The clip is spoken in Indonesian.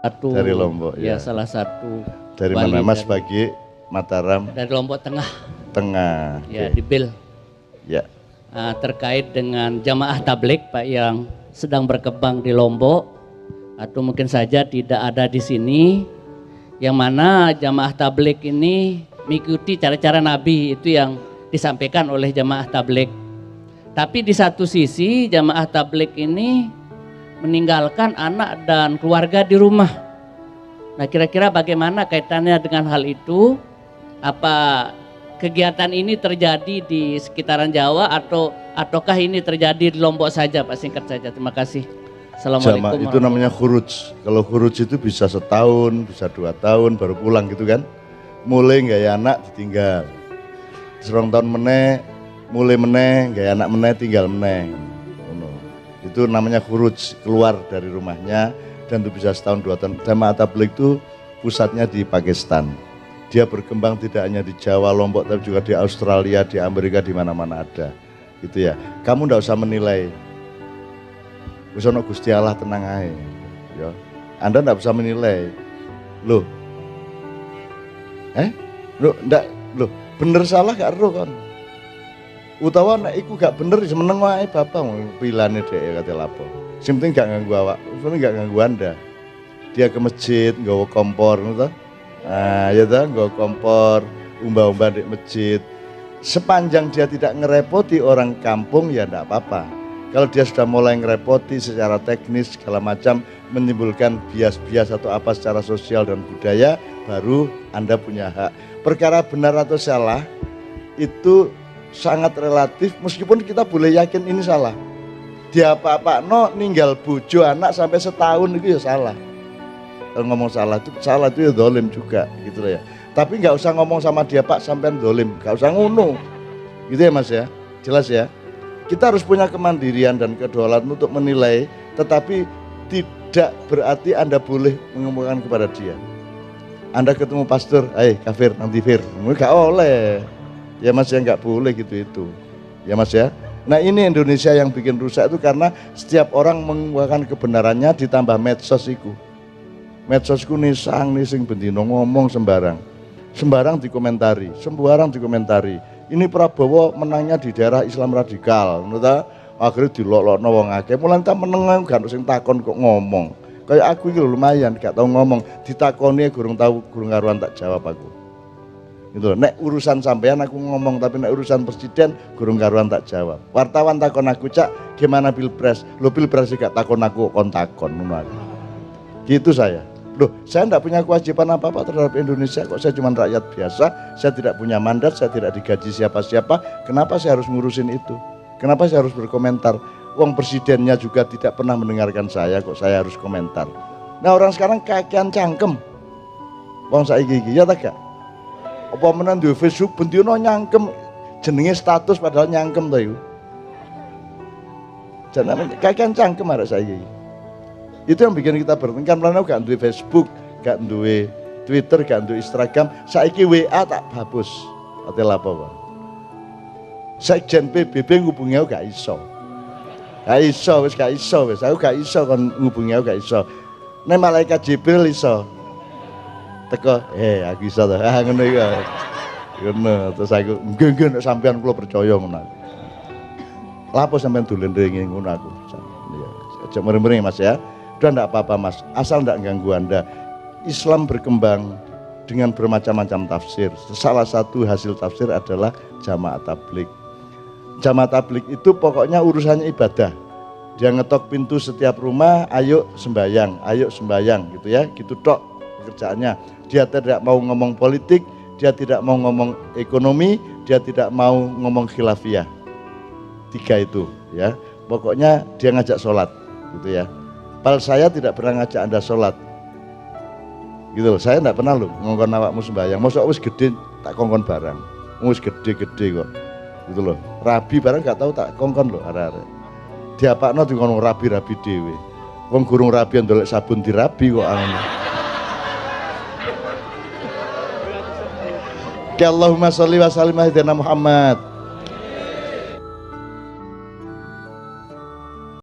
Dari Lombok ya. Ya, salah satu. Dari mana Mas? Bagi Mataram. Dari Lombok Tengah. Tengah. Ya, Okay. di Bil. Ya. Terkait dengan jamaah tablik Pak yang sedang berkembang di Lombok atau mungkin saja tidak ada di sini, yang mana jamaah tablik ini mengikuti cara-cara Nabi itu yang disampaikan oleh jamaah tablik. Tapi di satu sisi jamaah tablik ini meninggalkan anak dan keluarga di rumah. Nah, kira-kira bagaimana kaitannya dengan hal itu? Apa kegiatan ini terjadi di sekitaran Jawa ataukah ini terjadi di Lombok saja, Pak? Singkat saja, terima kasih. Assalamualaikum. Jamaah itu namanya khuruj. Kalau khuruj itu bisa setahun, bisa 2 tahun baru pulang gitu kan. Mulai nggak ya anak ditinggal. Serong tahun meneh, mulai meneh, nggak ya anak meneh tinggal meneh. Itu namanya khuruj, keluar dari rumahnya, dan itu bisa setahun 2 tahun. Jamaah tabligh itu pusatnya di Pakistan. Dia berkembang tidak hanya di Jawa, Lombok, tapi juga di Australia, di Amerika, di mana-mana ada. Gitu ya. Kamu ndak usah menilai. Wis ana Gusti Allah, tenang ae. Ya. Anda ndak usah menilai. Loh. Loh, bener salah gak ero kan? Utawa nek iku gak bener semeneng wae bapak pilane dhek kate lapo. Sing penting gak ganggu awak, sing gak ganggu Anda. Dia ke masjid nggawa kompor ngono to. Nah, ya toh nggawa kompor, umbah-umbah di masjid. Sepanjang dia tidak ngerepoti orang kampung ya enggak apa-apa. Kalau dia sudah mulai ngerepoti secara teknis segala macam, menimbulkan bias-bias atau apa secara sosial dan budaya, baru Anda punya hak. Perkara benar atau salah itu sangat relatif, meskipun kita boleh yakin ini salah. Dia apa-apa ninggal bojo anak sampai setahun itu ya salah. Kalau ngomong salah itu ya dolim juga gitu loh ya. Tapi nggak usah ngomong sama dia Pak sampean dolim, nggak usah ngono. Gitu ya Mas ya, jelas ya. Kita harus punya kemandirian dan kedaulatan untuk menilai, tetapi tidak berarti Anda boleh mengomongkan kepada dia. Anda ketemu pastor, kafir, nanti fir, nggak oleh. Ya Mas ya, nggak boleh gitu itu. Ya Mas ya. Nah ini Indonesia yang bikin rusak itu karena setiap orang mengungkapkan kebenarannya ditambah medsos itu. Medsos ku nisang nising bendino ngomong sembarang dikomentari, Ini Prabowo menangnya di daerah Islam radikal, ngono akhirnya dilolokno wong akeh. Mulane ta meneng gak sing takon kok ngomong. Kayak aku iki lumayan gak tau ngomong, ditakoni gurung karuan tak jawab aku. Gitu loh. Nek urusan sampean aku ngomong, tapi nek urusan presiden gurung karuan tak jawab. Wartawan takon aku, Cak, gimana pilpres? Lo pilpres gak takon aku, kon takon ngono. Gitu saya. Loh, saya tidak punya kewajiban apa-apa terhadap Indonesia, kok saya cuma rakyat biasa, saya tidak punya mandat, saya tidak digaji siapa-siapa, kenapa saya harus ngurusin itu? Kenapa saya harus berkomentar? Wong presidennya juga tidak pernah mendengarkan saya, kok saya harus komentar? Nah orang sekarang kakean cangkem. Wong saiki iki ya ta gak? Apa menan duwe Facebook bendino nyangkem jenenge status padahal nyangkem to iku. Jangan kakean cangkem arek saiki. Itu yang bikin kita bertengkar. Karena gak duwe Facebook, gak duwe Twitter, gak duwe Instagram, saiki WA tak hapus. Ate lapo kok. Sekjen PBB ngubungi aku gak iso. Gak iso wis. Aku gak iso kon ngubungi aku gak iso. Nek malaikat Jibril iso. Teko, aku iso to. Ngono iku. Ngono, terus aku nggih nek sampean kula percaya ngono. Lapo sampean dolen ringi ngono aku. Ya, aja merem-merem Mas ya. Udah enggak apa-apa Mas, asal enggak ganggu Anda. Islam berkembang dengan bermacam-macam tafsir. Salah satu hasil tafsir adalah jamaah tabligh. Jamaah tabligh itu pokoknya urusannya ibadah. Dia ngetok pintu setiap rumah, ayo sembayang gitu ya, gitu tok pekerjaannya. Dia tidak mau ngomong politik, dia tidak mau ngomong ekonomi, dia tidak mau ngomong khilafiyah. 3 itu ya. Pokoknya dia ngajak sholat gitu ya. Pal saya tidak pernah ngajak Anda sholat gitu loh, saya tidak pernah loh ngongkon awakmu sembahyang, masa wis gede tak kongkon barang, wis gede-gede kok gitu loh, rabi barang gak tahu tak kongkon loh arek-arek diapakno di ngomong rabi-rabi dewe, wong gurung rabi ndolek sabun dirabi kok ngono. Allahumma sholli wa sallim ala Muhammad.